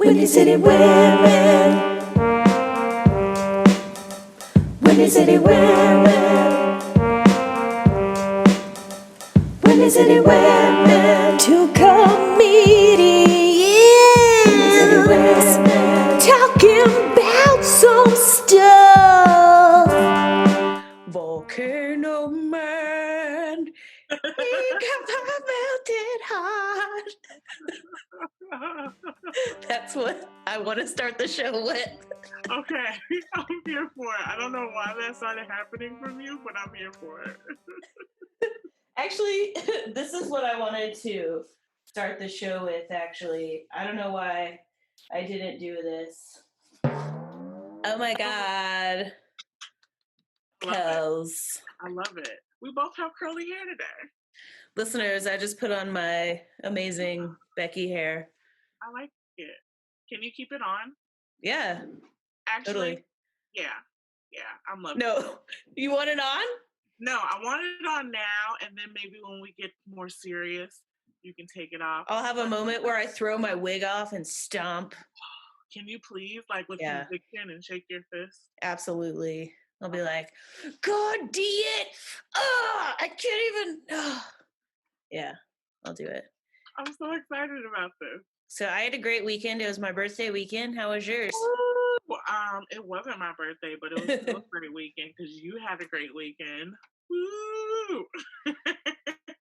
Windy City Women. Windy City Women. Windy City Women. Two comedians. Windy City Women. Talking about some stuff. Volcano Man. He got my melted heart. That's what I want to start the show with. Okay, I'm here for it. I don't know why that started happening from you, but I'm here for it. Actually, this is what I wanted to start the show with, actually. I don't know why I didn't do this. Oh my God. Kells. I love it. We both have curly hair today. Listeners, I just put on my amazing Becky hair. I like it. Can you keep it on? Yeah. Actually, totally. Yeah, I'm loving it. No, you want it on? No, I want it on now, and then maybe when we get more serious, you can take it off. I'll have a moment where I throw my wig off and stomp. Can you please, like, with conviction and shake your fist? Absolutely. I'll be like, God damn it! Oh, I can't even. Oh. Yeah, I'll do it. I'm so excited about this. So I had a great weekend. It was my birthday weekend. How was yours? It wasn't my birthday, but it was still a great weekend because you had a great weekend. Woo!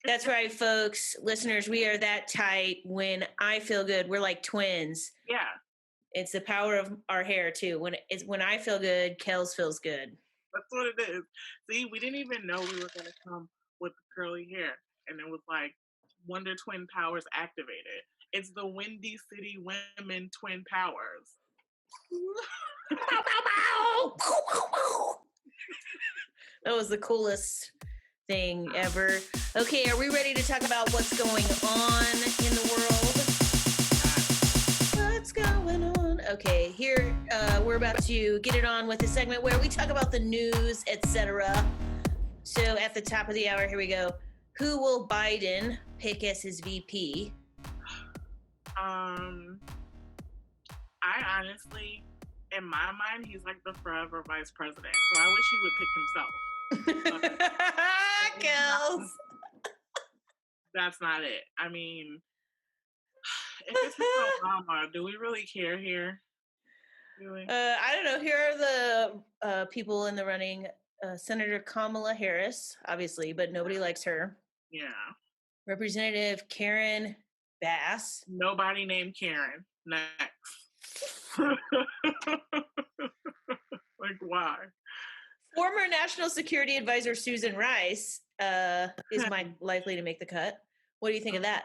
That's right, folks. Listeners, we are that tight. When I feel good, we're like twins. Yeah. It's the power of our hair too. When I feel good, Kells feels good. That's what it is. See, we didn't even know we were gonna come with curly hair, and it was like Wonder Twin powers activated. It's the Windy City Women twin powers. That was the coolest thing ever. Okay, are we ready to talk about what's going on in the world? What's going on? Okay, here we're about to get it on with a segment where we talk about the news, etc. So at the top of the hour, here we go. Who will Biden pick as his VP? I honestly, in my mind, he's like the forever vice president. So I wish he would pick himself. Kells. That's not it. I mean, if it's Obama, do we really care here? Really? I don't know. Here are the people in the running. Senator Kamala Harris, obviously, but nobody likes her. Yeah. Representative Karen Bass. Nobody named Karen. Next. Like, why? Former National Security Advisor Susan Rice is likely to make the cut. What do you think of that?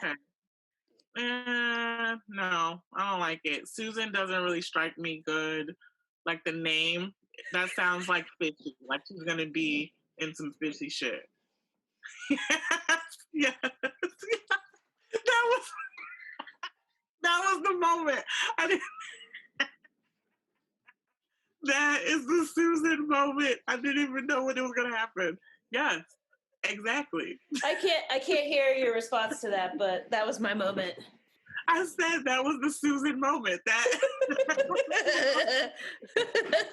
No, I don't like it. Susan doesn't really strike me good. Like the name, that sounds like fishy. Like she's gonna be in some fishy shit. Yes. That was the moment. That is the Susan moment. I didn't even know when it was gonna happen. Yes, exactly. I can't hear your response to that, but that was my moment. I said that was the Susan moment. That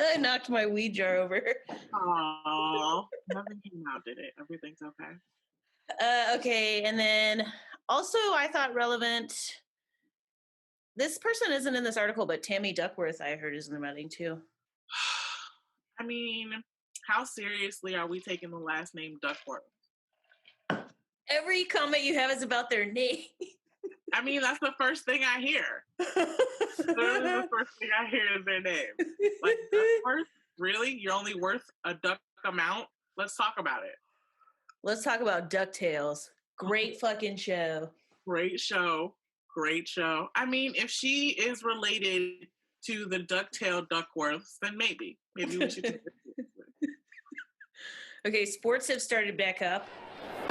I knocked my weed jar over. Oh, nothing came out, did it? Everything's okay. Okay, and then also I thought relevant. This person isn't in this article, but Tammy Duckworth, I heard, is in the running too. I mean, how seriously are we taking the last name Duckworth? Every comment you have is about their name. I mean, that's the first thing I hear. Literally the first thing I hear is their name. Like, Duckworth? Really? You're only worth a duck amount? Let's talk about it. Let's talk about DuckTales. Great fucking show. Great show. Great show. I mean, if she is related to the Ducktail Duckworths, then maybe we should. Okay, sports have started back up,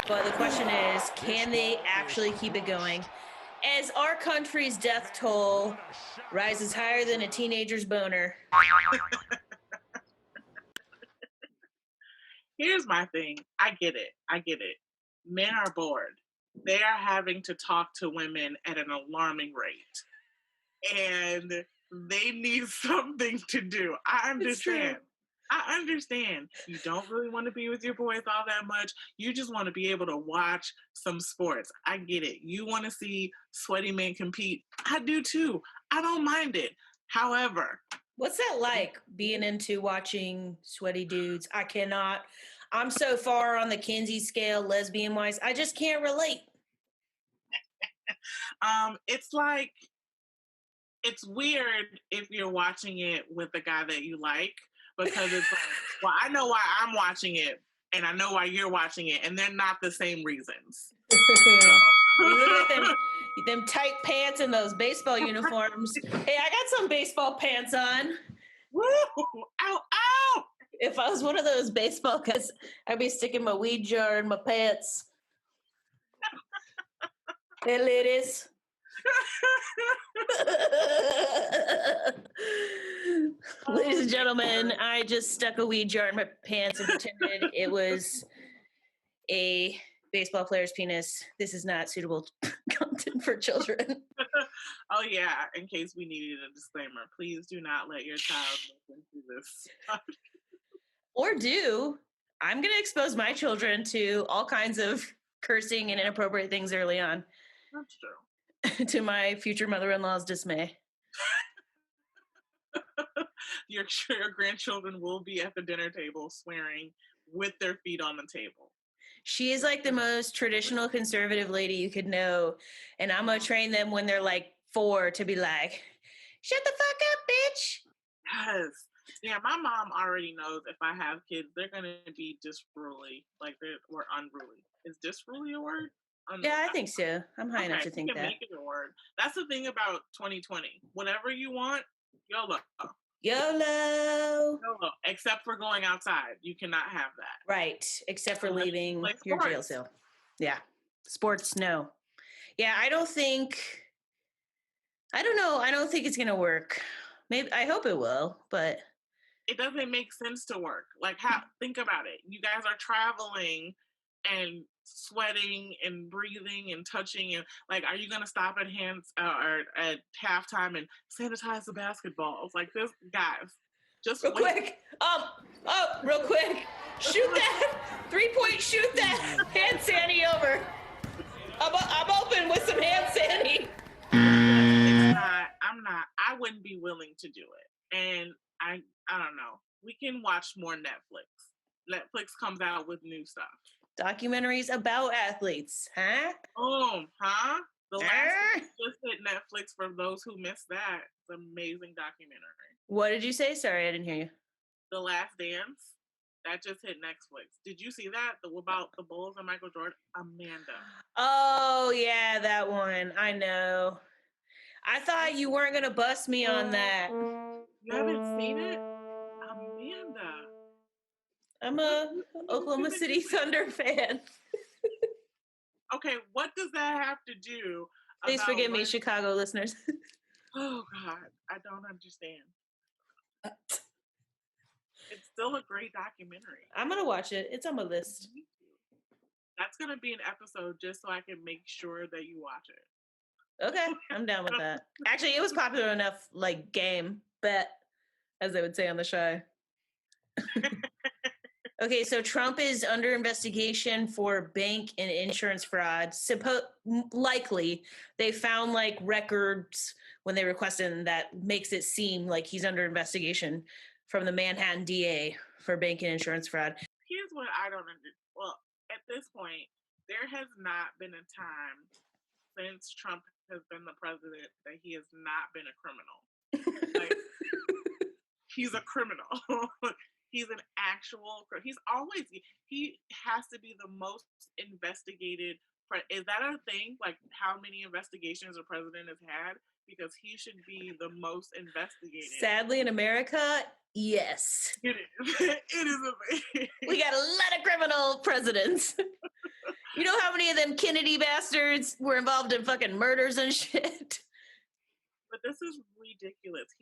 but the question is, can they actually keep it going? As our country's death toll rises higher than a teenager's boner. Here's my thing. I get it. Men are bored. They are having to talk to women at an alarming rate. and they need something to do. I understand. I understand. You don't really want to be with your boys all that much. You just want to be able to watch some sports. I get it. You want to see sweaty men compete. I do too. I don't mind it. However, what's that like being into watching sweaty dudes? I cannot. I'm so far on the Kinsey scale, lesbian wise. I just can't relate. it's like it's weird if you're watching it with the guy that you like because it's like, well, I know why I'm watching it and I know why you're watching it, and they're not the same reasons. So. You look at them tight pants and those baseball uniforms. Hey, I got some baseball pants on. Woo! Ow, ow! If I was one of those baseball guys, I'd be sticking my weed jar in my pants. Hey, ladies. Ladies and gentlemen, I just stuck a weed jar in my pants and pretended it was a baseball player's penis. This is not suitable content for children. Oh yeah, in case we needed a disclaimer, please do not let your child listen to this. Or do. I'm going to expose my children to all kinds of cursing and inappropriate things early on. That's true. To my future mother-in-law's dismay. Your grandchildren will be at the dinner table swearing with their feet on the table. She is like the most traditional conservative lady you could know. And I'm going to train them when they're like 4 to be like, shut the fuck up, bitch. Yes. Yeah, my mom already knows if I have kids, they're going to be disruly. Like, we're unruly. Is disruly a word? Yeah, I think so. I'm high enough to think that. Make it a word. That's the thing about 2020. Whatever you want, YOLO. YOLO. Except for going outside. You cannot have that. Right. Except for leaving your jail cell. Yeah. Sports, no. Yeah, I don't know. I don't think it's going to work. Maybe I hope it will, but it doesn't make sense to work. Like, think about it. You guys are traveling and sweating and breathing and touching, and like, are you gonna stop at or at halftime and sanitize the basketballs? Like, this, guys, just real quick. Real quick. Shoot that 3-point. Shoot that hand sandy over. I'm open with some hand sandy. I wouldn't be willing to do it, and I don't know. We can watch more Netflix. Netflix comes out with new stuff. Documentaries about athletes, huh? The last just hit Netflix for those who missed that. It's an amazing documentary. What did you say? Sorry, I didn't hear you. The Last Dance. That just hit Netflix. Did you see that? About the Bulls and Michael Jordan? Amanda. Oh, yeah, that one. I know. I thought you weren't going to bust me on that. You haven't seen it? Amanda. I'm a Oklahoma City Thunder fan. Okay, what does that have to do? Please forgive me, Chicago listeners. Oh, God. I don't understand. It's still a great documentary. I'm going to watch it. It's on my list. That's going to be an episode just so I can make sure that you watch it. Okay, I'm down with that. Actually, it was popular enough, like, game, bet, as they would say on the show. Okay, so Trump is under investigation for bank and insurance fraud. Likely, they found, like, records when they requested, and that makes it seem like he's under investigation from the Manhattan DA for bank and insurance fraud. Here's what I don't understand. Well, at this point, there has not been a time since Trump has been the president that he has not been a criminal. Like, he's a criminal. He's an actual. He has to be the most investigated. Is that a thing? Like, how many investigations a president has had? Because he should be the most investigated. Sadly, in America, yes. It is. It is amazing. We got a lot of criminal presidents. You know how many of them Kennedy bastards were involved in fucking murders and shit? But this is ridiculous.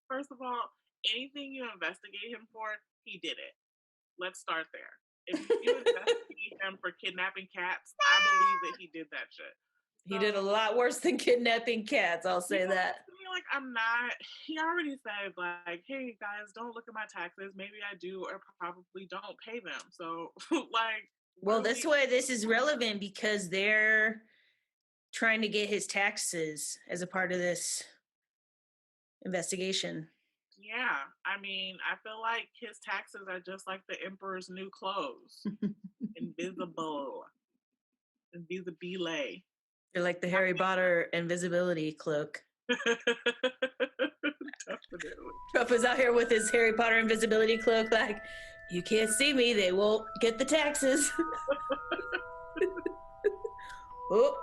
First of all, anything you investigate him for, he did it. Let's start there. If you investigate him for kidnapping cats, I believe that he did that shit. He did a lot worse than kidnapping cats, I'll say that. Like, I'm not, he already said, like, hey, guys, don't look at my taxes. Maybe I do or probably don't pay them. So, like. Well, this way, this is relevant because they're trying to get his taxes as a part of this investigation. Yeah, I mean, I feel like his taxes are just like the emperor's new clothes. Invisible. Invisibile. They're like the Harry Potter invisibility cloak. Definitely. Trump is out here with his Harry Potter invisibility cloak, like, you can't see me, they won't get the taxes. Oh.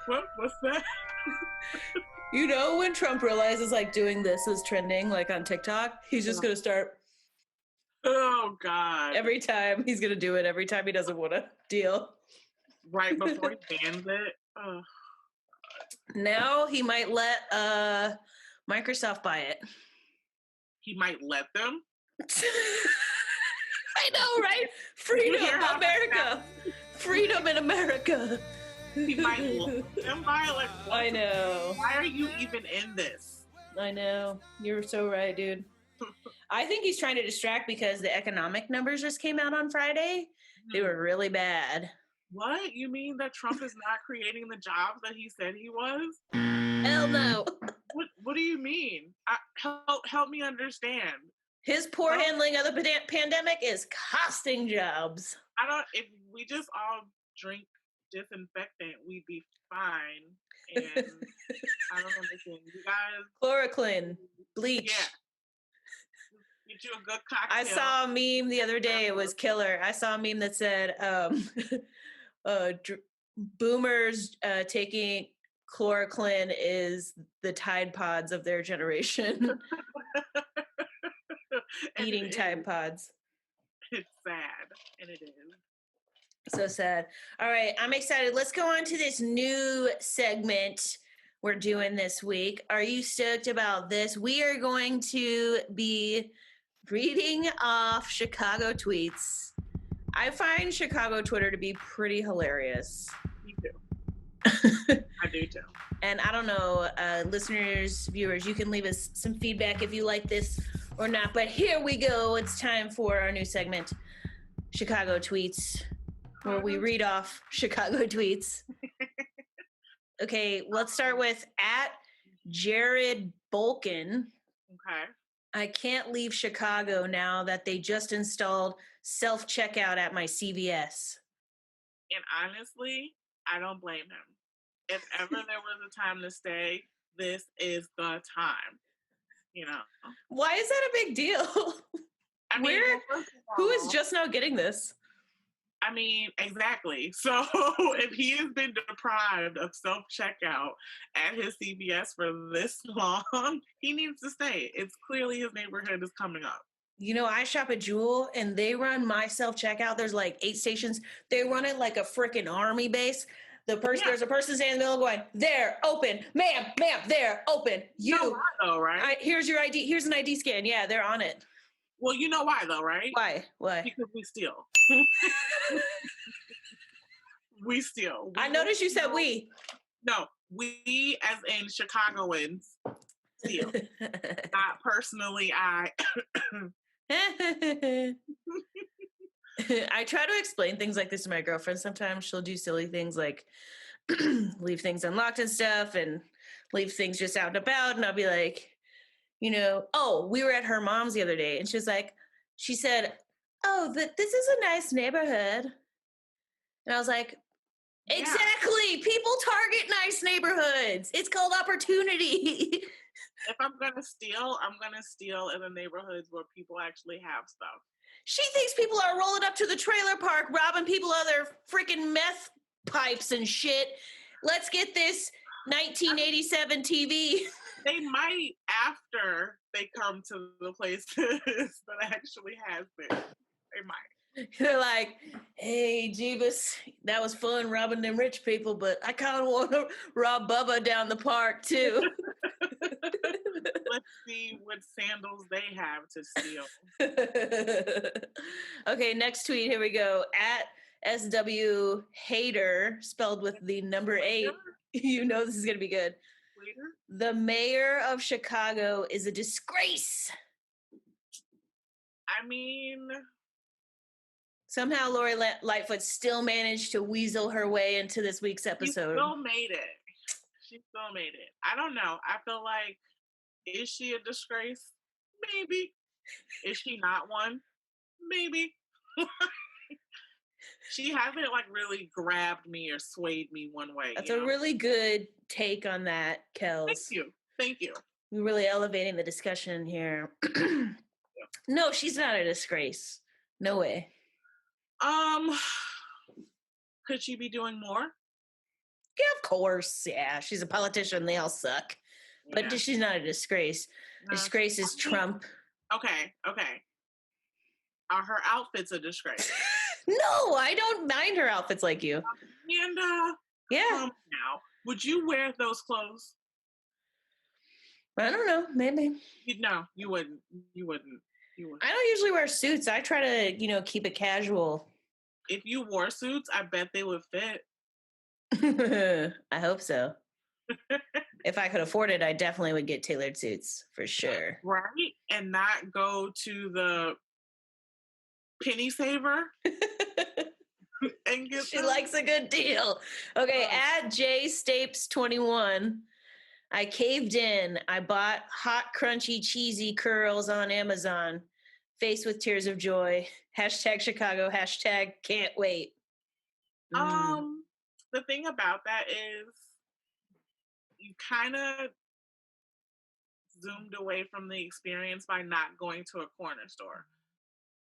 What's that? You know, when Trump realizes like doing this is trending, like on TikTok, he's just gonna start. Oh God! Every time he's gonna do it. Every time he doesn't want to deal. Right before he bans it. Oh. Now he might let Microsoft buy it. He might let them. I know, right? Freedom, America. Freedom in America. He might let them buy it. Like, I know. Why are you even in this? I know. You're so right, dude. I think he's trying to distract because the economic numbers just came out on Friday. They were really bad. What? You mean that Trump is not creating the jobs that he said he was? Hell no. What do you mean? Help me understand. His poor handling of the pandemic is costing jobs. If we just all drink disinfectant, we'd be fine. And I don't understand. You guys. Chloroquine, bleach. Yeah. Get you a good cocktail. I saw a meme the other day. It was killer. I saw a meme that said, boomers taking chloroquine is the Tide Pods of their generation. Eating Tide Pods. It's sad, and it is. So sad. All right, I'm excited. Let's go on to this new segment we're doing this week. Are you stoked about this? We are going to be reading off Chicago tweets. I find Chicago Twitter to be pretty hilarious. Me too. I do too. And I don't know, listeners, viewers, you can leave us some feedback if you like this or not. But here we go. It's time for our new segment, Chicago Tweets, where we read off Chicago tweets. Okay, let's start with @Jared Bolkin. Okay. I can't leave Chicago now that they just installed self-checkout at my CVS. And honestly, I don't blame him. If ever there was a time to stay, this is the time. You know. Why is that a big deal? I mean, who is just now getting this? I mean, exactly. So if he has been deprived of self-checkout at his CVS for this long, he needs to stay. It's clearly his neighborhood is coming up. You know, I shop at Jewel and they run my self-checkout. There's like 8 stations. They run it like a freaking army base. There's a person standing in the middle going, there, open, ma'am, there, open. You know why, though, right? Here's your ID. Here's an ID scan. Yeah, they're on it. Well, you know why, though, right? Why? Because we steal. We steal. I noticed you said we. No, we as in Chicagoans steal. Not personally, I. I try to explain things like this to my girlfriend. Sometimes she'll do silly things like leave things unlocked and stuff and leave things just out and about. And I'll be like, you know, we were at her mom's the other day and she said, this is a nice neighborhood. And I was like, exactly. Yeah. People target nice neighborhoods. It's called opportunity. If I'm going to steal in the neighborhoods where people actually have stuff. She thinks people are rolling up to the trailer park, robbing people of their freaking meth pipes and shit. Let's get this 1987 TV. They might after they come to the places that actually has this. They might. They're like, hey, Jeebus, that was fun robbing them rich people, but I kind of want to rob Bubba down the park, too. Let's see what sandals they have to steal. Okay, next tweet. Here we go. SW Hater, spelled with the number 8. You know this is going to be good. Later. The mayor of Chicago is a disgrace. I mean, somehow Lori Lightfoot still managed to weasel her way into this week's episode. She still made it. I don't know. I feel like, is she a disgrace? Maybe. Is she not one? Maybe. She hasn't really grabbed me or swayed me one way. That's a really good take on that, Kells. Thank you. We're really elevating the discussion here. No, she's not a disgrace. No way. Could she be doing more? Yeah, of course. Yeah, she's a politician. They all suck. Yeah. But she's not a disgrace. No, disgrace is Trump. Okay. Are her outfits a disgrace? No, I don't mind her outfits like you. And yeah. Now, would you wear those clothes? I don't know. Maybe. No, you wouldn't. I don't usually wear suits. I try to, keep it casual. If you wore suits, I bet they would fit. I hope so. If I could afford it, I definitely would get tailored suits for sure. Right? And not go to the penny saver. And she likes a good deal. Okay, at JStapes21, I caved in. I bought hot, crunchy, cheesy curls on Amazon. Face with tears of joy. #Chicago. #can't wait. The thing about that is you kind of zoomed away from the experience by not going to a corner store.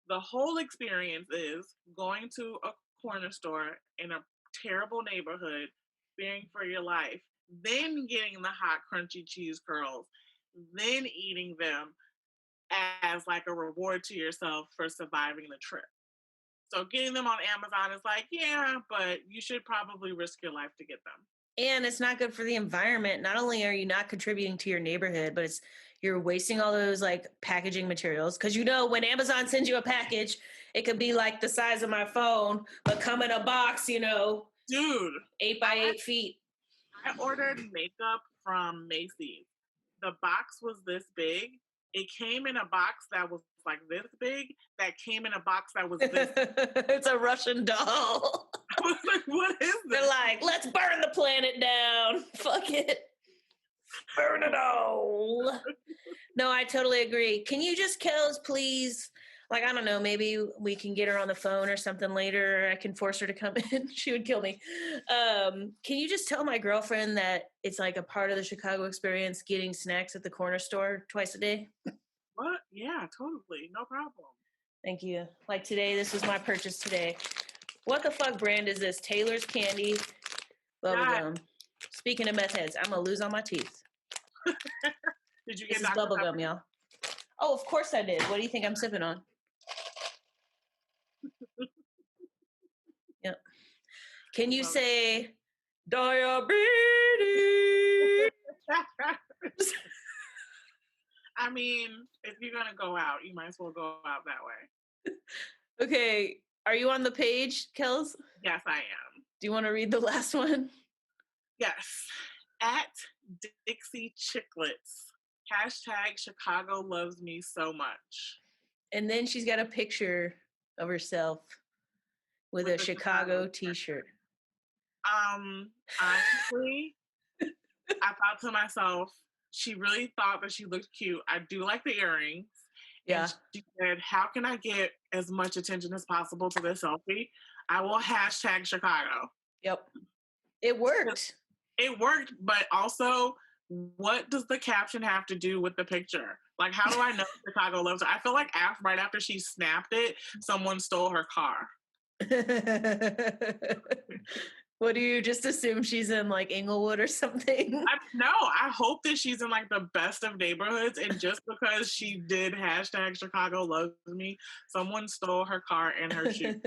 The whole experience is going to a corner store in a terrible neighborhood, fearing for your life, then getting the hot, crunchy cheese curls, then eating them as like a reward to yourself for surviving the trip. So getting them on Amazon is like, yeah, but you should probably risk your life to get them. And it's not good for the environment. Not only are you not contributing to your neighborhood, but you're wasting all those like packaging materials. Because when Amazon sends you a package, it could be like the size of my phone, but come in a box, Dude. 8 by 8 feet. I ordered makeup from Macy's. The box was this big. It came in a box that was like this big, that came in a box that was this big. It's a Russian doll. I was like, what is this? They're like, let's burn the planet down. Fuck it. Burn it all. No, I totally agree. Can you just, Kells, please? Like, I don't know, maybe we can get her on the phone or something later. I can force her to come in. She would kill me. Can you just tell my girlfriend that it's like a part of the Chicago experience getting snacks at the corner store twice a day? What? Yeah, totally. No problem. Thank you. Like today, this was my purchase today. What the fuck brand is this? Taylor's Candy Bubblegum. Speaking of meth heads, I'm going to lose all my teeth. Did you get this is bubblegum, y'all. Oh, of course I did. What do you think I'm sipping on? Yep. Can you say diabetes? I mean, if you're going to go out, you might as well go out that way. Okay. Are you on the page, Kells? Yes, I am. Do you want to read the last one? Yes. At Dixie Chicklets. #Chicago loves me so much. And then she's got a picture of herself with a Chicago t-shirt. Honestly, I thought to myself, she really thought that she looked cute. I do like the earrings. Yeah. And she said, how can I get as much attention as possible to this selfie? I will #Chicago. Yep. It worked. It worked, but also, what does the caption have to do with the picture? Like, how do I know Chicago loves her? I feel like right after she snapped it, someone stole her car. What, do you just assume she's in like Inglewood or something? No, I hope that she's in like the best of neighborhoods, and just because she did #Chicago loves me, someone stole her car and her shoes.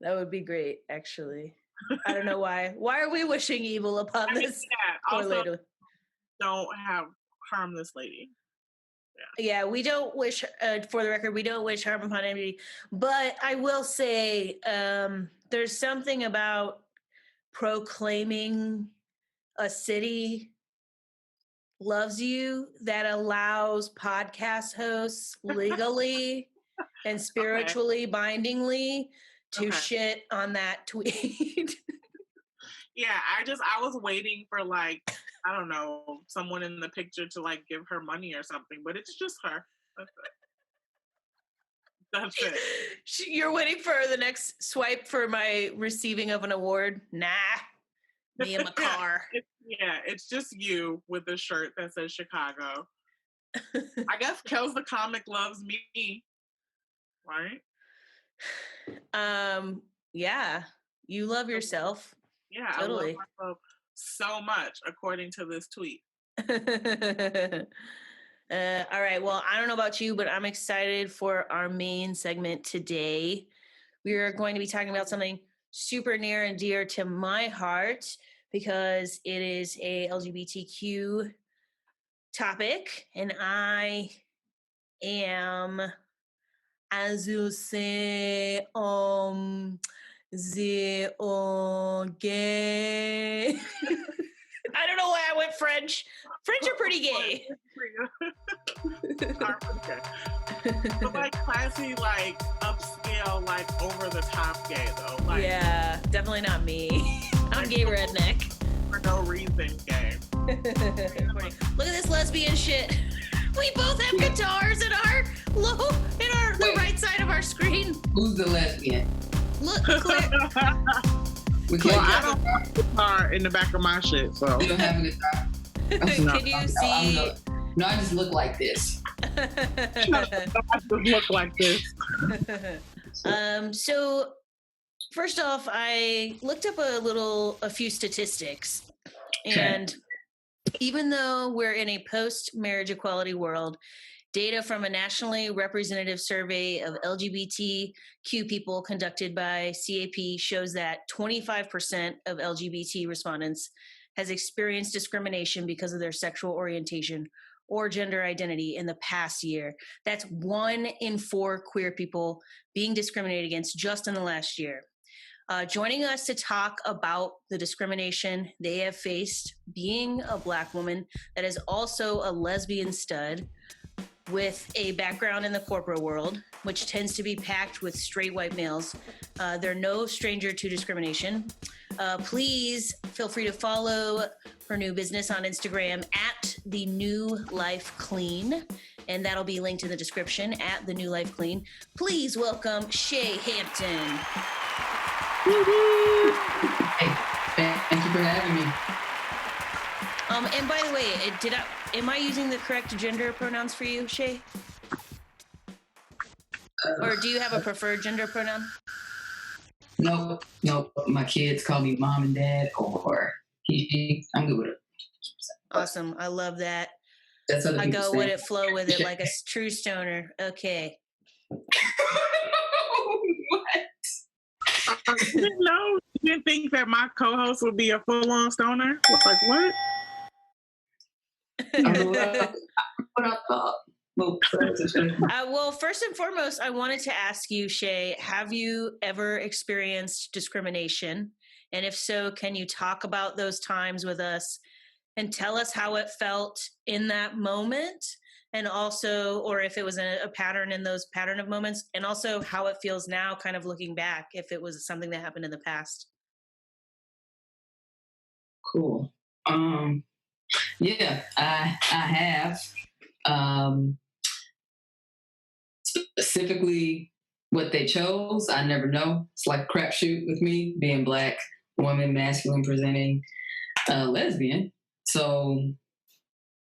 That would be great, actually. I don't know why. Why are we wishing evil upon this? Yeah, also, don't harm this lady. Yeah, we don't wish, for the record, we don't wish harm upon anybody. But I will say, there's something about proclaiming a city loves you that allows podcast hosts legally and Okay. spiritually bindingly to Okay. shit on that tweet. Yeah, I was waiting for like, I don't know, someone in the picture to like give her money or something, but it's just her. That's it. That's it. You're waiting for the next swipe for my receiving of an award? Nah, me in my car. It's just you with a shirt that says Chicago. I guess Kells the comic loves me, right? Yeah, you love yourself. Yeah, Totally. I love myself so much, according to this tweet. All right. Well, I don't know about you, but I'm excited for our main segment today. We are going to be talking about something super near and dear to my heart because it is a LGBTQ topic, and I am, as you say, the gay. I don't know why I went French. French are pretty gay. But like classy, like upscale, like over the top gay though. Like, yeah, definitely not me. I'm gay redneck. For no reason gay. Look at this lesbian shit. We both have guitars in our the right side of our screen. Who's the lesbian? Look, Claire. I don't have a guitar in the back of my shit, so. You don't have a guitar? Can you see? No, I just look like this. I just look like this. So first off, I looked up a few statistics, and even though we're in a post-marriage equality world, data from a nationally representative survey of LGBTQ people conducted by CAP shows that 25% of LGBT respondents has experienced discrimination because of their sexual orientation or gender identity in the past year. That's 1 in 4 queer people being discriminated against just in the last year. Joining us to talk about the discrimination they have faced being a Black woman that is also a lesbian stud with a background in the corporate world, which tends to be packed with straight white males. They're no stranger to discrimination. Please feel free to follow her new business on Instagram at The New Life Clean, and that'll be linked in the description at The New Life Clean. Please welcome Shae Hampton. Hey, thank you for having me. And by the way, am I using the correct gender pronouns for you, Shae? Or do you have a preferred gender pronoun? No. My kids call me mom and dad or he. I'm good with it. Awesome. I love that. That's other I go saying. with it, flow with it like a true stoner. Okay. What? No, you didn't think that my co-host would be a full-on stoner? Like, what? What I thought. Well, first and foremost, I wanted to ask you, Shae, have you ever experienced discrimination? And if so, can you talk about those times with us and tell us how it felt in that moment? And also, or if it was a pattern in those pattern of moments, and also how it feels now, kind of looking back, if it was something that happened in the past. Cool. Yeah, I have. Specifically, what they chose, I never know. It's like a crapshoot with me, being Black, woman, masculine presenting, lesbian. So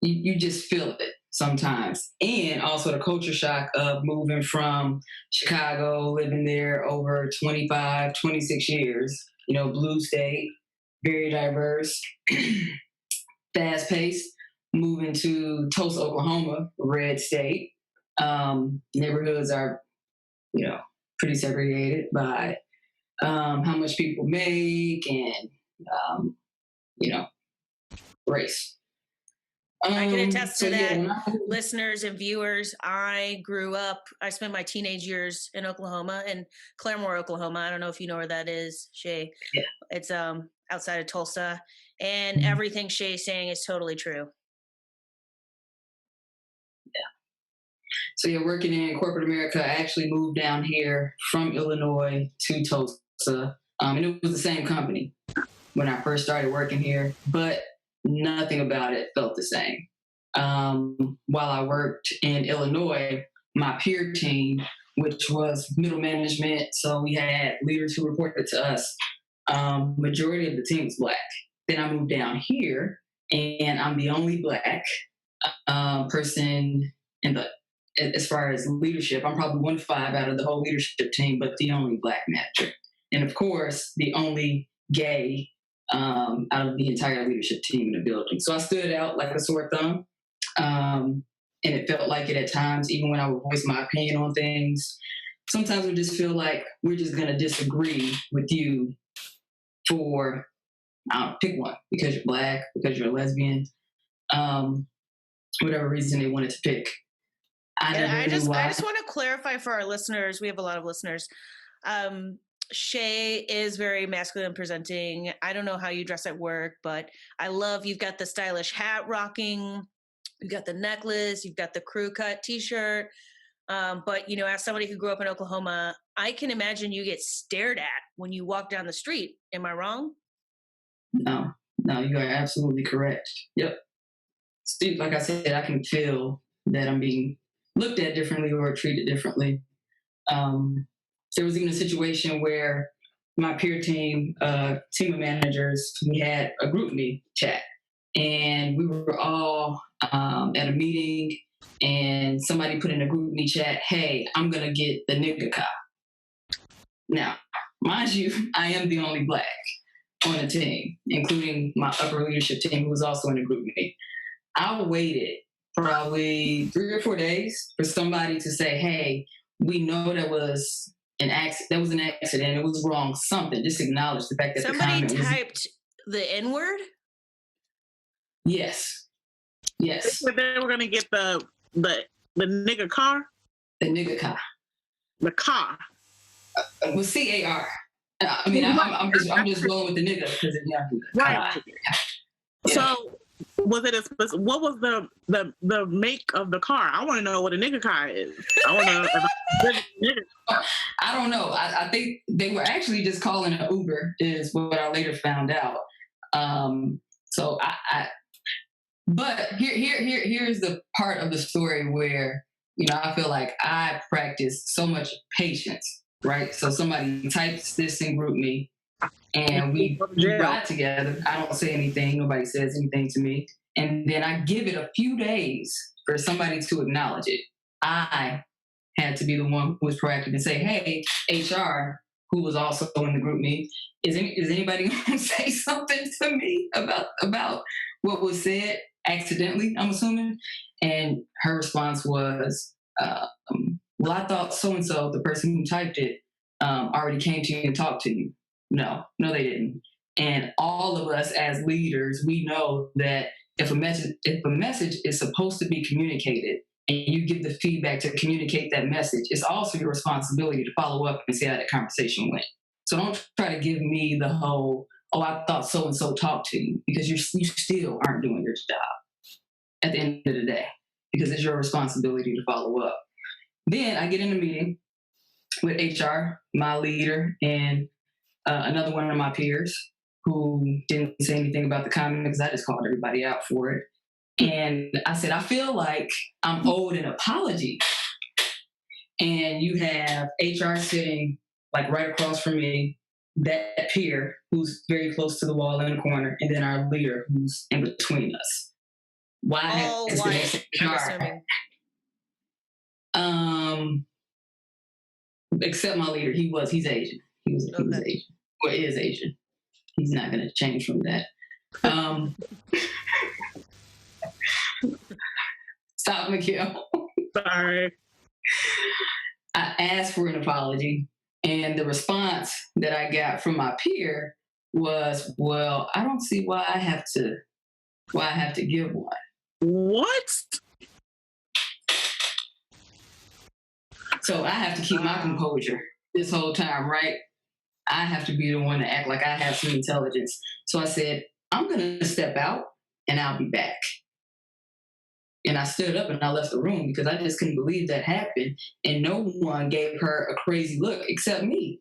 you just feel it sometimes. And also the culture shock of moving from Chicago, living there over 25, 26 years, blue state, very diverse, fast paced, moving to Tulsa, Oklahoma, red state. Neighborhoods are, pretty segregated by how much people make and, race. I can attest to so that. yeah, Listeners and viewers, I spent my teenage years in Oklahoma, in Claremore, Oklahoma. I don't know if you know where that is, Shae. Yeah. It's outside of Tulsa. And Mhm. everything Shae's saying is totally true. So yeah, working in corporate America, I actually moved down here from Illinois to Tulsa. And it was the same company when I first started working here, but nothing about it felt the same. While I worked in Illinois, my peer team, which was middle management, so we had leaders who reported to us, majority of the team was Black. Then I moved down here, and I'm the only Black person in the, as far as leadership. I'm probably 1-5 out of the whole leadership team, but the only Black manager. And of course, the only gay out of the entire leadership team in the building. So I stood out like a sore thumb. And it felt like it at times, even when I would voice my opinion on things. Sometimes we just feel like we're just going to disagree with you for, pick one, because you're Black, because you're a lesbian, whatever reason they wanted to pick. I just want to clarify for our listeners. We have a lot of listeners. Shae is very masculine presenting. I don't know how you dress at work, but I love you've got the stylish hat rocking, you've got the necklace, you've got the crew cut t-shirt. But you know, as somebody who grew up in Oklahoma, I can imagine you get stared at when you walk down the street. Am I wrong? No, you are absolutely correct. Yep. Steve, like I said, I can feel that I'm being looked at differently or treated differently. There was even a situation where my peer team, team of managers, we had a group me chat, and we were all at a meeting, and somebody put in a group me chat, "Hey, I'm gonna get the nigga cop." Now, mind you, I am the only Black on the team, including my upper leadership team, who was also in the group me. I waited probably 3 or 4 days for somebody to say, "Hey, we know that was an accident. It was wrong. Something." Just acknowledge the fact that Somebody the comment typed the N-word. Yes. They were gonna get the nigga car. The nigga car. The car. Well, CAR. I mean, I'm just rolling with the nigga because right. Yeah. So, was it what was the make of the car? I want to know what a nigga car is. I want to. I don't know. I think they were actually just calling it Uber, is what I later found out. So but here's the part of the story where, you know, I feel like I practice so much patience, right? So somebody types this in group me, and we ride together. I don't say anything. Nobody says anything to me. And then I give it a few days for somebody to acknowledge it. I had to be the one who was proactive and say, "Hey, HR," who was also in the group me, is anybody going to say something to me about what was said accidentally, I'm assuming? And her response was, "Well, I thought so-and-so, the person who typed it, already came to you and talked to you." No, they didn't. And all of us as leaders, we know that if a message is supposed to be communicated and you give the feedback to communicate that message, it's also your responsibility to follow up and see how that conversation went. So don't try to give me the whole, "Oh, I thought so-and-so talked to you," because you still aren't doing your job at the end of the day, because it's your responsibility to follow up. Then I get in a meeting with HR, my leader, and another one of my peers who didn't say anything about the comment because I just called everybody out for it. And I said, "I feel like I'm owed an apology." And you have HR sitting like right across from me, that peer who's very close to the wall in the corner, and then our leader who's in between us. Why? All white, I'm assuming. Except my leader, he's Asian. He was Asian. Or is Asian. He's not going to change from that. Stop, Mikhail. Sorry. I asked for an apology, and the response that I got from my peer was, "Well, I don't see why I have to give one." What? So I have to keep my composure this whole time, right? I have to be the one to act like I have some intelligence. So I said, I'm going to step out and I'll be back. And I stood up and I left the room because I just couldn't believe that happened. And no one gave her a crazy look except me.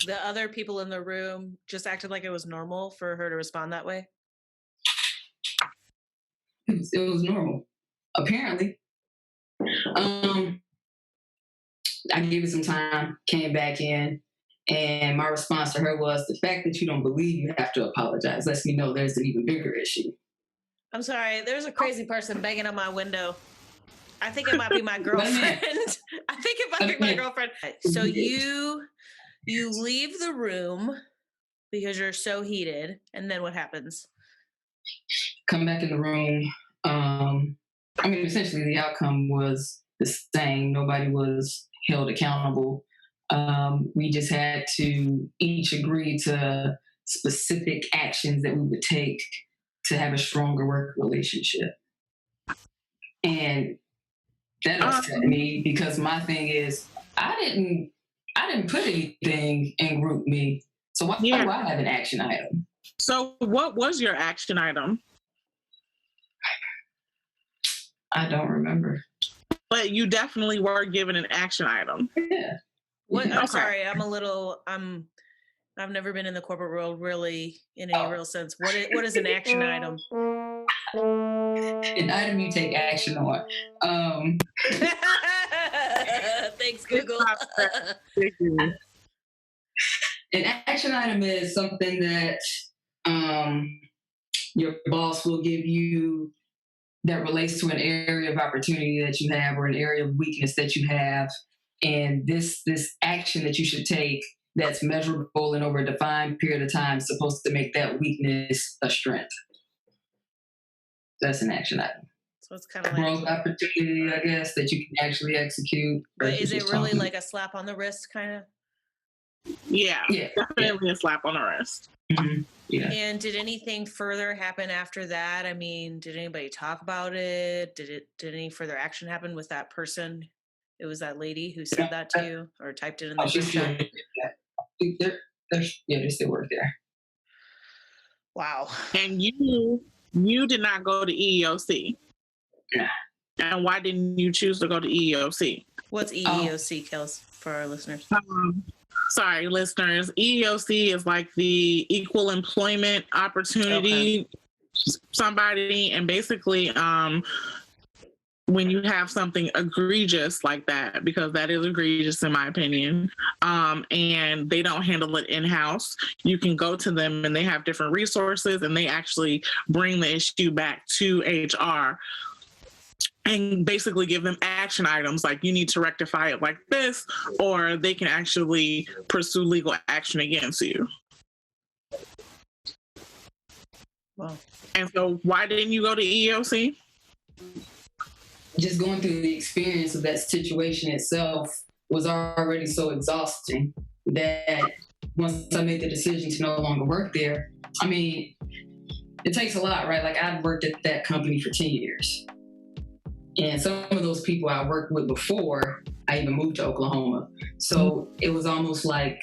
The other people in the room just acted like it was normal for her to respond that way. It was normal, apparently. I gave it some time, came back in, and my response to her was, the fact that you don't believe you have to apologize lets me know there's an even bigger issue. I'm sorry, there's a crazy person banging on my window. I think it might be my girlfriend. I think it might be my girlfriend. So you leave the room because you're so heated, and then what happens? Come back in the room. I mean, essentially the outcome was the same. Nobody was held accountable. We just had to each agree to specific actions that we would take to have a stronger work relationship. And that upset me because my thing is, I didn't put anything in group me. So why do I have an action item? So what was your action item? I don't remember. But you definitely were given an action item. Yeah. What? I'm sorry. I've never been in the corporate world really in any real sense. What is an action item? An item you take action on. Thanks, Google. An action item is something that your boss will give you that relates to an area of opportunity that you have or an area of weakness that you have. And this action that you should take that's measurable and over a defined period of time is supposed to make that weakness a strength. That's an action item. So it's kind of like growth opportunity, I guess, that you can actually execute. But is it really like a slap on the wrist kind of? Yeah, definitely a slap on the wrist. Mm-hmm. Yeah. And did anything further happen after that? I mean, did anybody talk about it? Did any further action happen with that person? It was that lady who said that to you or typed it in the chat. They still work there. Wow. And you did not go to EEOC. Yeah. And why didn't you choose to go to EEOC? What's EEOC, Kells, for our listeners? Sorry, listeners. EEOC is like the Equal Employment Opportunity somebody, and basically when you have something egregious like that, because that is egregious in my opinion, and they don't handle it in-house, you can go to them and they have different resources and they actually bring the issue back to HR and basically give them action items like you need to rectify it like this, or they can actually pursue legal action against you. Wow. And so why didn't you go to EEOC? Just going through the experience of that situation itself was already so exhausting that once I made the decision to no longer work there, I mean, it takes a lot, right? Like I've worked at that company for 10 years. And some of those people I worked with before I even moved to Oklahoma. So it was almost like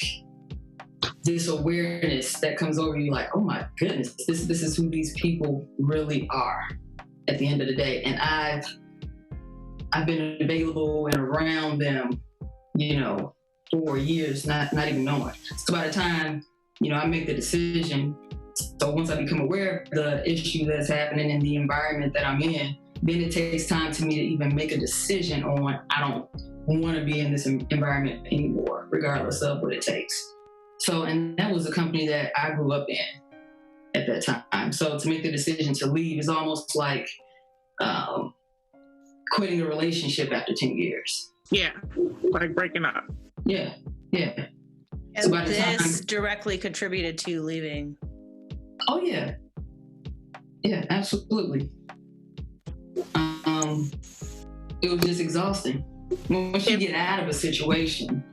this awareness that comes over you like, oh my goodness, this is who these people really are at the end of the day. And I've been available and around them, for years, not even knowing. So by the time, I make the decision, so once I become aware of the issue that's happening in the environment that I'm in, then it takes time to me to even make a decision on, I don't want to be in this environment anymore, regardless of what it takes. So, and that was a company that I grew up in at that time. So to make the decision to leave is almost like quitting a relationship after 10 years. Yeah, like breaking up. Yeah. And so this directly contributed to you leaving. Oh, yeah. Yeah, absolutely. It was just exhausting. Once you get out of a situation,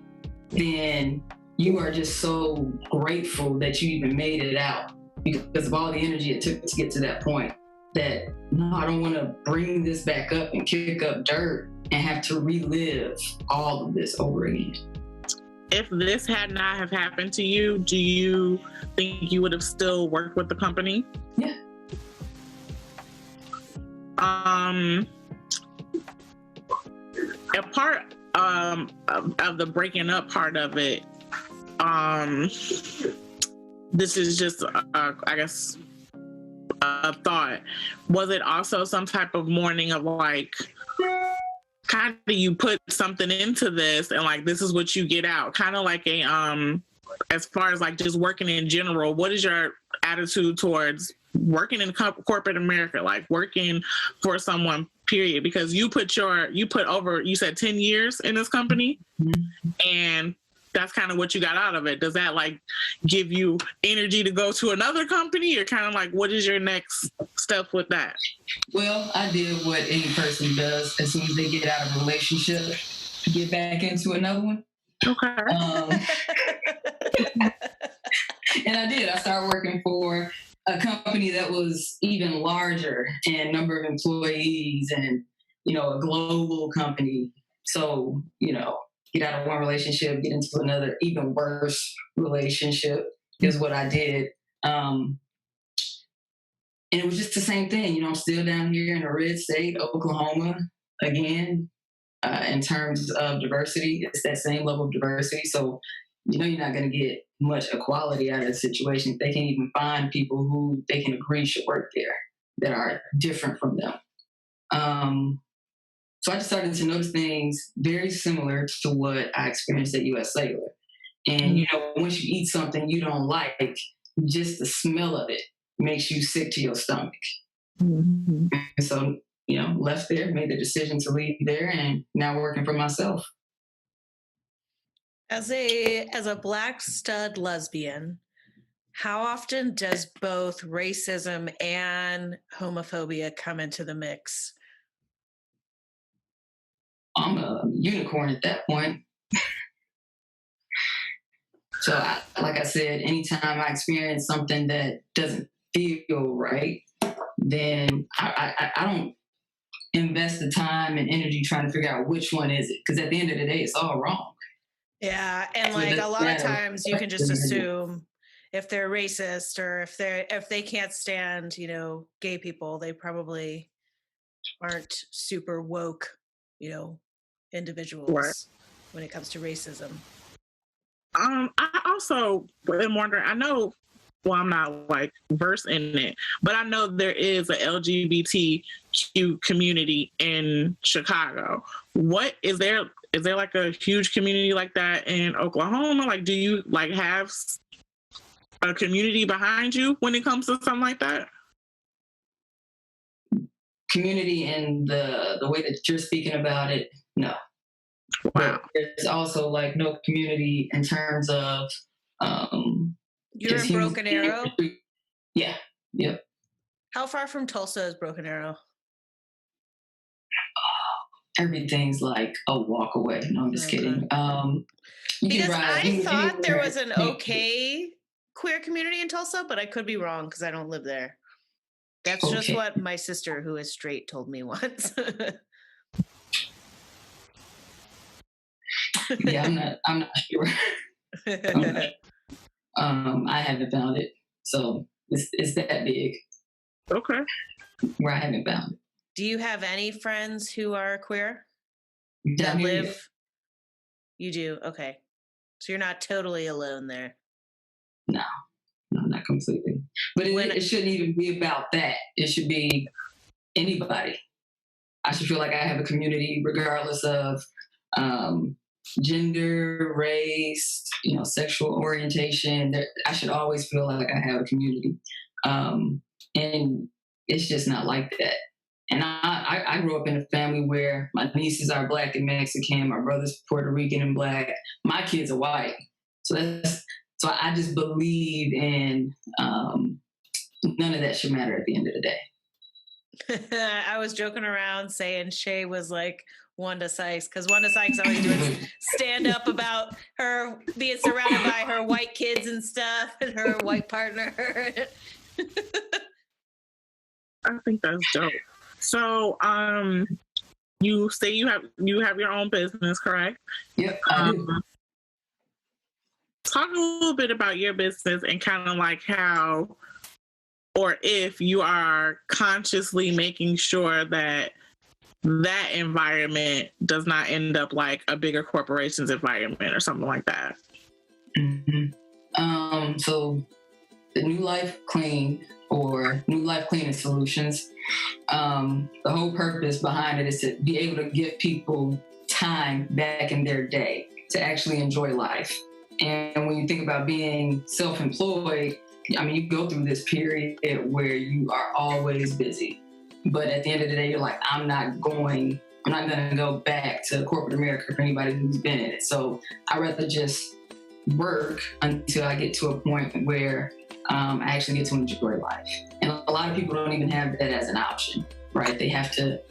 then you are just so grateful that you even made it out because of all the energy it took to get to that point. that, no, I don't want to bring this back up and kick up dirt and have to relive all of this over again. If this had not have happened to you, do you think you would have still worked with the company? Yeah. A part of the breaking up part of it, this is just, I guess, a thought. Was it also some type of mourning of like, kind of you put something into this and like this is what you get out, kind of like a as far as like just working in general, what is your attitude towards working in corporate America, like working for someone, period? Because you put over, you said 10 years in this company, and that's kind of what you got out of it. Does that like give you energy to go to another company, or kind of like what is your next step with that? Well, I did what any person does as soon as they get out of a relationship, get back into another one. Okay. And I did. I started working for a company that was even larger in number of employees and, a global company. So, get out of one relationship, get into another even worse relationship is what I did. And it was just the same thing. I'm still down here in a red state, Oklahoma, again, in terms of diversity. It's that same level of diversity. So, you're not going to get much equality out of the situation. They can't even find people who they can agree should work there that are different from them. So I just started to notice things very similar to what I experienced at US Cellular. And, once you eat something you don't like, just the smell of it makes you sick to your stomach. Mm-hmm. And so, left there, made the decision to leave there, and now working for myself. As a Black stud lesbian, how often does both racism and homophobia come into the mix? I'm a unicorn at that point. So, like I said, anytime I experience something that doesn't feel right, then I don't invest the time and energy trying to figure out which one is it. Because at the end of the day, it's all wrong. Yeah, and like a lot of times you can just assume if they're racist or if they can't stand, gay people, they probably aren't super woke, individuals right. When it comes to racism. I also am wondering, I know, well, I'm not like versed in it, but I know there is a LGBTQ community in Chicago. What is there like a huge community like that in Oklahoma? Like, do you like have a community behind you when it comes to something like that? Community in the way that you're speaking about it, no. Wow. But there's also like no community in terms of you're in Broken Arrow? Yeah. Yep. How far from Tulsa is Broken Arrow? Everything's like a walk away. No, I'm just kidding. Because I thought there was an okay queer community in Tulsa, but I could be wrong because I don't live there. That's just what my sister, who is straight, told me once. Yeah, I'm not sure. I haven't found it, so it's that big. Okay. Where I haven't found it. Do you have any friends who are queer that live? Yet. You do? Okay. So you're not totally alone there. No, not completely. But it shouldn't even be about that. It should be anybody. I should feel like I have a community regardless of gender, race, sexual orientation. I should always feel like I have a community. And it's just not like that. And I grew up in a family where my nieces are Black and Mexican, my brother's Puerto Rican and Black, my kids are white. So I just believe in none of that should matter at the end of the day. I was joking around saying Shae was like Wanda Sykes, because Wanda Sykes always doing stand up about her being surrounded by her white kids and stuff and her white partner. I think that's dope. So, you say you have your own business, correct? Yep, I do. Talk a little bit about your business and kind of like how, or if you are consciously making sure that that environment does not end up like a bigger corporation's environment or something like that. Mm-hmm. So the New Life Clean or New Life Cleaning Solutions, the whole purpose behind it is to be able to give people time back in their day to actually enjoy life. And when you think about being self-employed, I mean, you go through this period where you are always busy. But at the end of the day, you're like, I'm not going to go back to corporate America for anybody who's been in it. So I'd rather just work until I get to a point where I actually get to enjoy life. And a lot of people don't even have that as an option, right? They have to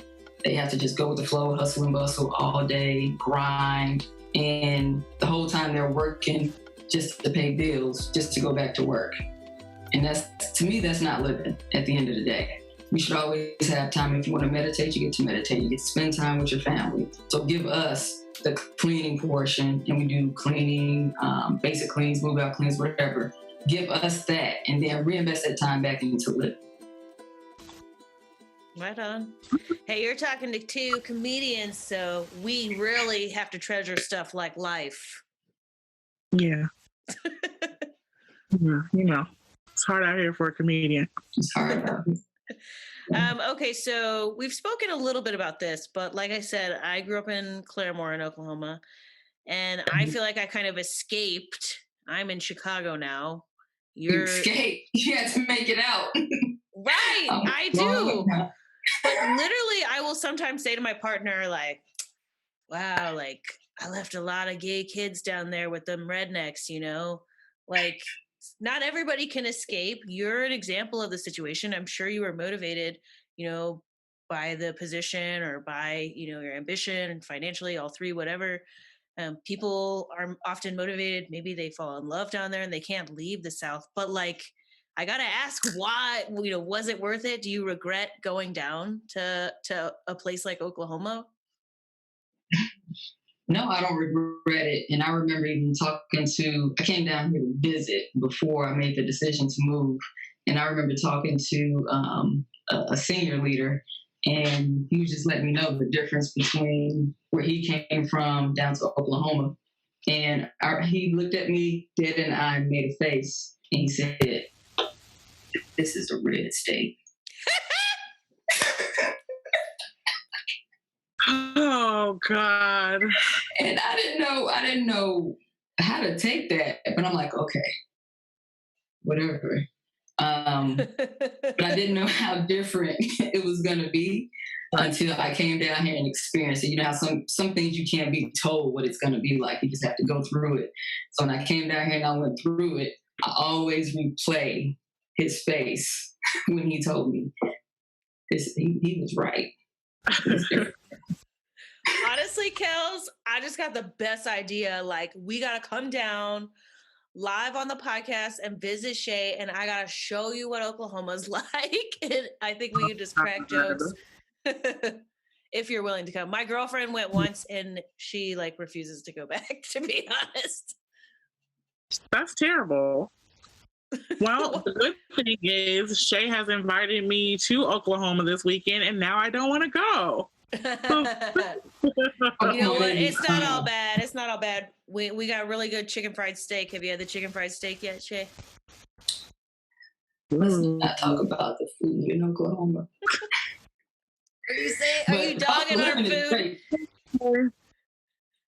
just go with the flow, hustle and bustle all day, grind. And the whole time they're working just to pay bills, just to go back to work. And to me, that's not living at the end of the day. We should always have time. If you want to meditate, you get to meditate. You get to spend time with your family. So give us the cleaning portion, and we do cleaning, basic cleans, move out cleans, whatever. Give us that, and then reinvest that time back into living. Right on. Hey, you're talking to two comedians, so we really have to treasure stuff like life. Yeah. Yeah, you know, it's hard out here for a comedian. It's hard out here. Okay, so we've spoken a little bit about this, but like I said, I grew up in Claremore in Oklahoma, and I feel like I kind of escaped. I'm in Chicago now. You escaped. You had to make it out. Right, I do. But literally, I will sometimes say to my partner, like, wow, like, I left a lot of gay kids down there with them rednecks, you know? Like, not everybody can escape. You're an example of the situation. I'm sure you were motivated, you know, by the position or by, you know, your ambition and financially, all three, whatever. People are often motivated. Maybe they fall in love down there and they can't leave the South. But like, I gotta ask, why? You know, was it worth it? Do you regret going down to a place like Oklahoma? No, I don't regret it. And I remember even I came down here to visit before I made the decision to move. And I remember talking to a senior leader, and he was just letting me know the difference between where he came from down to Oklahoma. And he looked at me dead in the eye and made a face. And he said, "This is a red state." Oh God. And I didn't know how to take that, but I'm like, okay, whatever. But I didn't know how different it was gonna be until I came down here and experienced it. You know how some things you can't be told what it's gonna be like. You just have to go through it. So when I came down here and I went through it, I always replay his face when he told me he was right. Honestly, Kells, I just got the best idea. Like, we got to come down live on the podcast and visit Shae, and I got to show you what Oklahoma's like. And I think we could just crack jokes if you're willing to come. My girlfriend went once, and she, like, refuses to go back, to be honest. That's terrible. Well, the good thing is Shae has invited me to Oklahoma this weekend, and now I don't want to go. You know what? It's not all bad. It's not all bad. We got really good chicken fried steak. Have you had the chicken fried steak yet, Shae? Let's not talk about the food in Oklahoma. Are you dogging our food?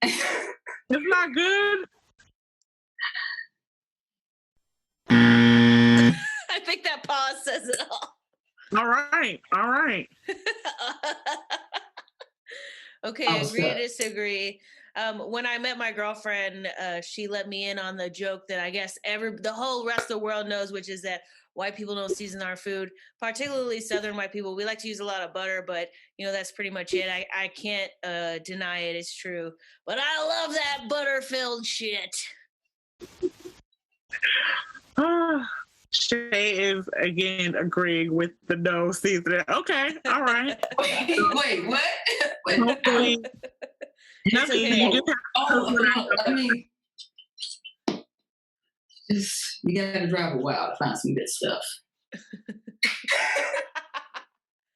It's not good. I think that pause says it all. All right. Okay, agree to disagree. When I met my girlfriend, she let me in on the joke that I guess the whole rest of the world knows, which is that white people don't season our food, particularly Southern white people. We like to use a lot of butter, but you know, that's pretty much it. I can't deny it. It's true. But I love that butter-filled shit. Shae is again agreeing with the no season. Okay, all right. Wait, what? Wait, Hopefully, It's nothing. okay. You just have I mean, you gotta drive a while to find some good stuff.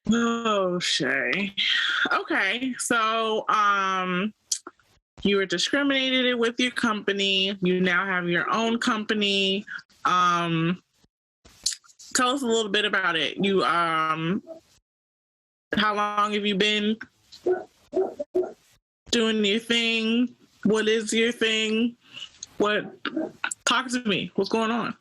Oh, Shae. Okay, so you were discriminated with your company. You now have your own company. Tell us a little bit about it. You how long have you been doing your thing? What is your thing? Talk to me. What's going on?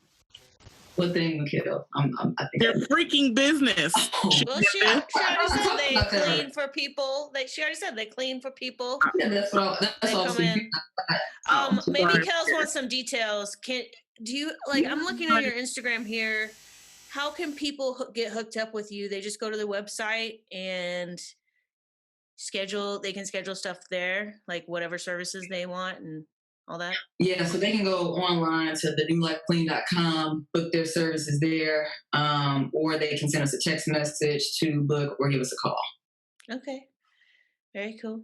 What thing, Mikhail? I think Their freaking business. Well, she already said they clean for people. She already said they clean for people. Yeah, that's what I was in. Maybe Kells wants some details. Do you like? I'm looking at your Instagram here. How can people get hooked up with you? They just go to the website and they can schedule stuff there, like whatever services they want and all that. Yeah, so they can go online to thenewlifeclean.com, book their services there, or they can send us a text message to book or give us a call. Okay, very cool.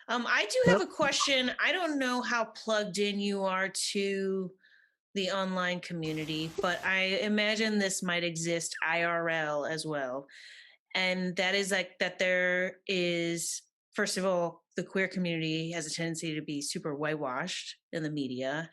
I do have a question. I don't know how plugged in you are to the online community, but I imagine this might exist IRL as well. And that is like that there is, first of all, the queer community has a tendency to be super whitewashed in the media,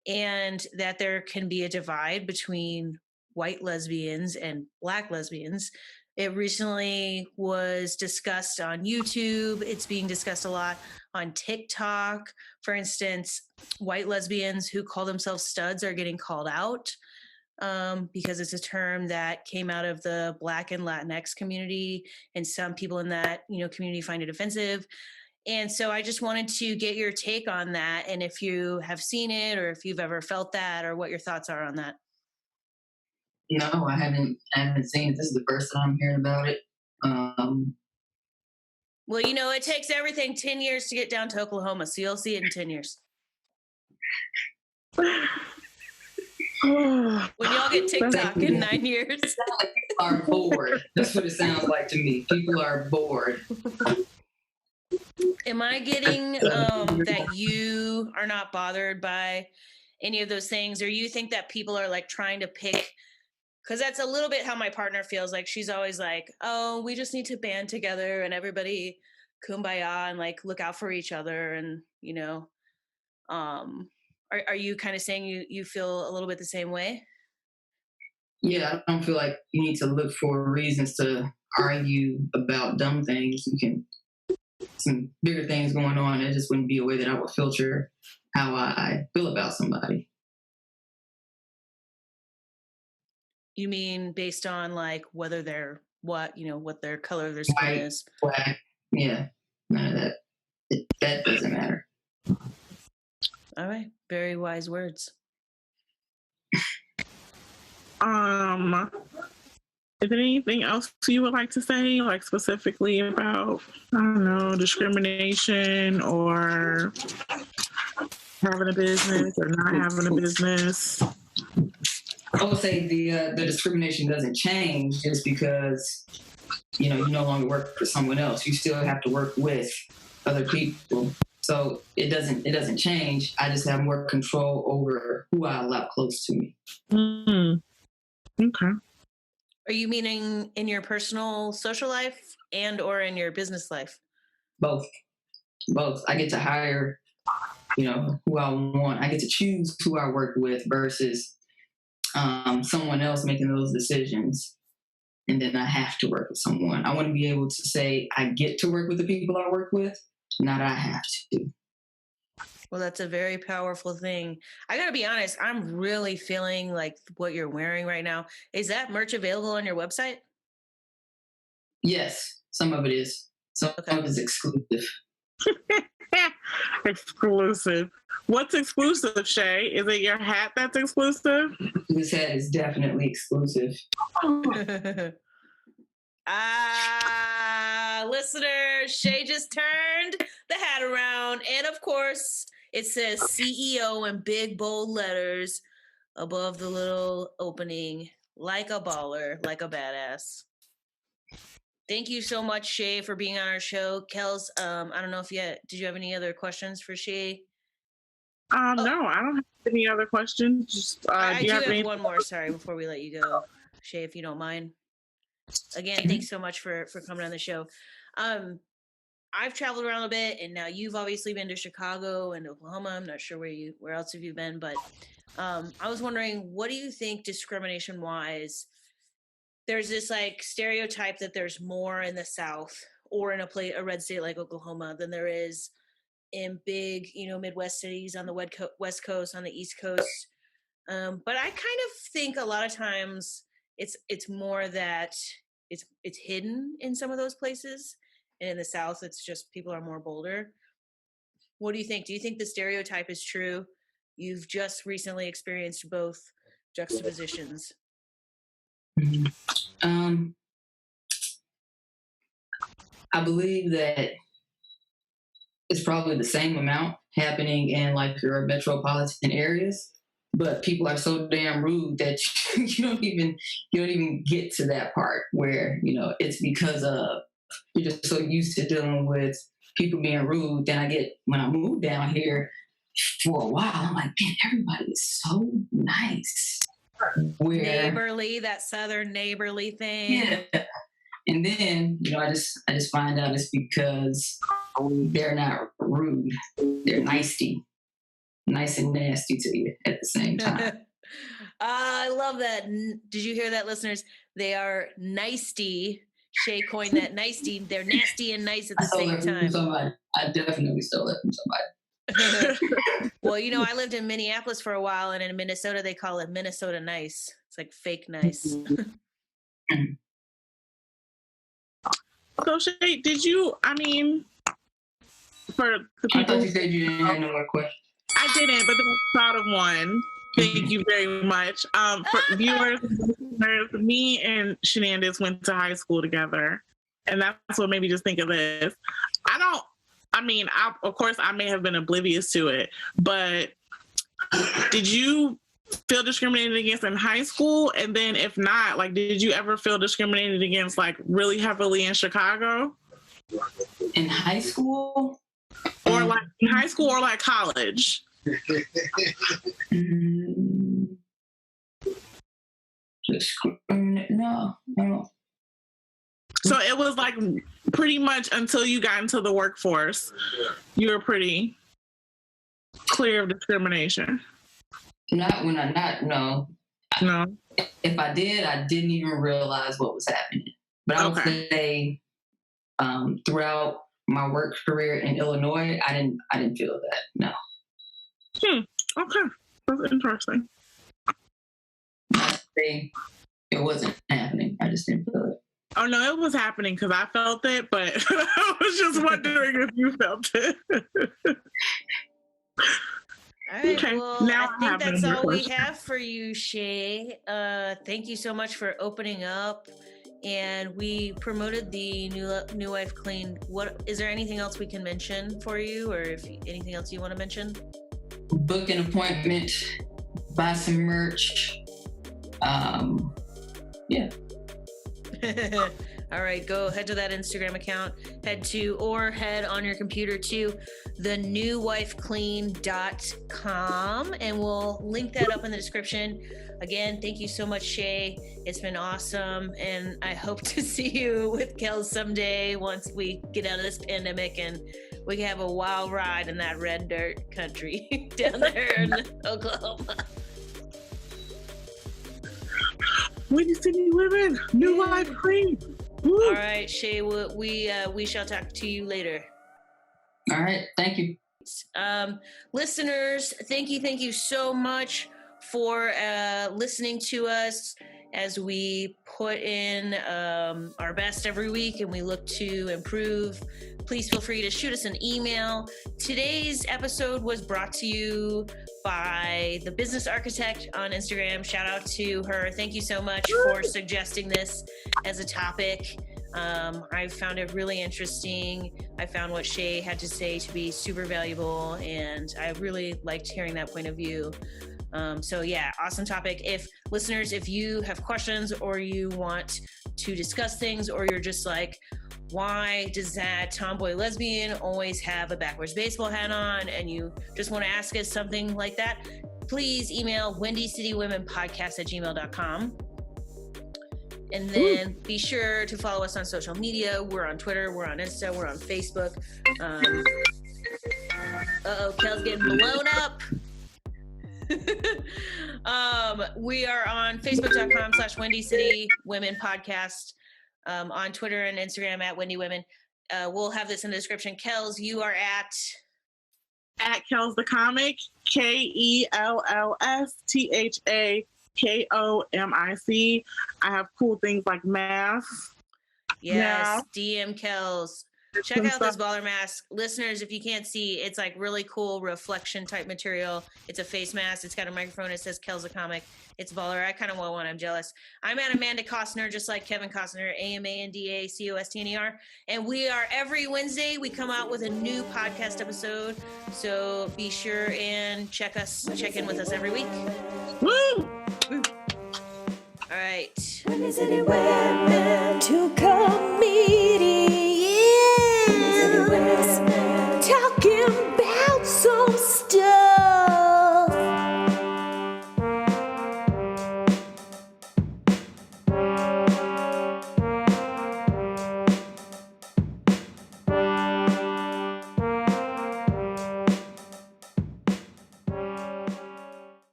and that there can be a divide between white lesbians and Black lesbians. It recently was discussed on YouTube. It's being discussed a lot on TikTok. For instance, white lesbians who call themselves studs are getting called out because it's a term that came out of the Black and Latinx community, and some people in that community find it offensive. And so I just wanted to get your take on that, and if you have seen it or if you've ever felt that, or what your thoughts are on that. No, I haven't seen it. This is the first time I'm hearing about it. Well, it takes everything 10 years to get down to Oklahoma, so you'll see it in 10 years. When y'all get TikTok in 9 years. People are bored. That's what it sounds like to me. People are bored. Am I getting that you are not bothered by any of those things, or you think that people are like trying to pick? Because that's a little bit how my partner feels. Like she's always like, oh, we just need to band together and everybody kumbaya and like look out for each other. And, are you kind of saying you feel a little bit the same way? Yeah, I don't feel like you need to look for reasons to argue about dumb things. You can, some bigger things going on. It just wouldn't be a way that I would filter how I feel about somebody. You mean based on like whether they're what their color of their skin is? Black, yeah, none of that. That doesn't matter. All right, very wise words. Is there anything else you would like to say, like specifically about, I don't know, discrimination or having a business or not having a business? I would say the discrimination doesn't change just because you no longer work for someone else. You still have to work with other people, so it doesn't change. I just have more control over who I allow close to me. Okay. Are you meaning in your personal social life and or in your business life? Both. I get to hire, who I want. I get to choose who I work with versus someone else making those decisions, and then I have to work with someone. I want to be able to say I get to work with the people I work with, not I have to. Well, that's a very powerful thing. I got to be honest, I'm really feeling like what you're wearing right now. Is that merch available on your website? Yes, some of it is. Some of it is exclusive. Exclusive. What's exclusive, Shae? Is it your hat that's exclusive? This hat is definitely exclusive. Listener, Shae just turned the hat around, and of course, it says CEO in big bold letters. above the little opening, like a baller, like a badass. Thank you so much, Shae, for being on our show. Kells, I don't know if did you have any other questions for Shae? No, I don't have any other questions. Just, I do you have any? one more, sorry, before we let you go, Shae, if you don't mind. Again, thanks so much for coming on the show. I've traveled around a bit, and now you've obviously been to Chicago and Oklahoma. I'm not sure where else have you been, but I was wondering, what do you think discrimination-wise? There's this like stereotype that there's more in the South or in a red state like Oklahoma than there is in big, Midwest cities on the West Coast, on the East Coast. But I kind of think a lot of times it's more that it's hidden in some of those places, and in the South, it's just people are more bolder. What do you think? Do you think the stereotype is true? You've just recently experienced both juxtapositions. I believe that it's probably the same amount happening in like your metropolitan areas, but people are so damn rude that you don't even get to that part where, it's because of you're just so used to dealing with people being rude. Then when I moved down here for a while, I'm like, man, everybody is so nice. Neighborly, that Southern neighborly thing. Yeah. And then, I just find out it's because they're not rude. They're nice and nasty to you at the same time. I love that. Did you hear that, listeners? They are nicety. Shae coined that nicety. They're nasty and nice at the same time. I definitely stole it from somebody. Well, I lived in Minneapolis for a while, and in Minnesota, they call it Minnesota nice. It's like fake nice. So, Shae, did you, for the people... I thought you said you didn't have no more questions. I didn't, but then I thought of one. Thank you very much. For viewers, me and Shenandoah went to high school together, and that's what made me just think of this. Of course, I may have been oblivious to it, but did you feel discriminated against in high school? And then if not, did you ever feel discriminated against, really heavily in Chicago? In high school? Or in high school or college? No. So it was pretty much until you got into the workforce, you were pretty clear of discrimination. No. No. If I did, I didn't even realize what was happening. But I would say throughout my work career in Illinois, I didn't feel that. No. Okay. That's interesting. It wasn't happening. I just didn't feel it. Oh, no, it was happening because I felt it, but I was just wondering if you felt it. All right, okay. Well, now I think that's all we have for you, Shae. Thank you so much for opening up. And we promoted the New Wife Clean. What is there anything else we can mention for you, or if anything else you want to mention? Book an appointment, buy some merch. Yeah. All right, go head to that Instagram account, head on your computer to thenewwifeclean.com, and we'll link that up in the description. Again, thank you so much, Shae. It's been awesome, and I hope to see you with Kells someday once we get out of this pandemic and we can have a wild ride in that red dirt country down there in Oklahoma. Windy City women, New Wife Clean. Woo. All right, Shae, we shall talk to you later. All right, thank you. Listeners, thank you so much for listening to us as we put in our best every week and we look to improve. Please feel free to shoot us an email. Today's episode was brought to you by the Business Architect on Instagram. Shout out to her. Thank you so much for suggesting this as a topic. I found it really interesting. I found what Shae had to say to be super valuable, and I really liked hearing that point of view. So yeah, awesome topic. If listeners, if you have questions or you want to discuss things, or you're just like, why does that tomboy lesbian always have a backwards baseball hat on, and you just want to ask us something like that, please email windycitywomenpodcast@gmail.com. And then be sure to follow us on social media. We're on Twitter, we're on Insta, we're on Facebook. Kel's getting blown up. We are on facebook.com/Windy City Women Podcast, on Twitter and Instagram @Windy Women. We'll have this in the description. Kells, you are at Kells the Comic, KELLSTHAKOMIC. I have cool things like masks. Yes, DM Kells. Check out this baller mask. Listeners, if you can't see, it's like really cool reflection type material. It's a face mask. It's got a microphone. It says Kells the Comic. It's baller. I kind of want one. I'm jealous. I'm at Amanda Costner, just like Kevin Costner, AMANDACOSTNER. And we are every Wednesday. We come out with a new podcast episode. So be sure and check in with us every week. Woo! All right. Windy City Women to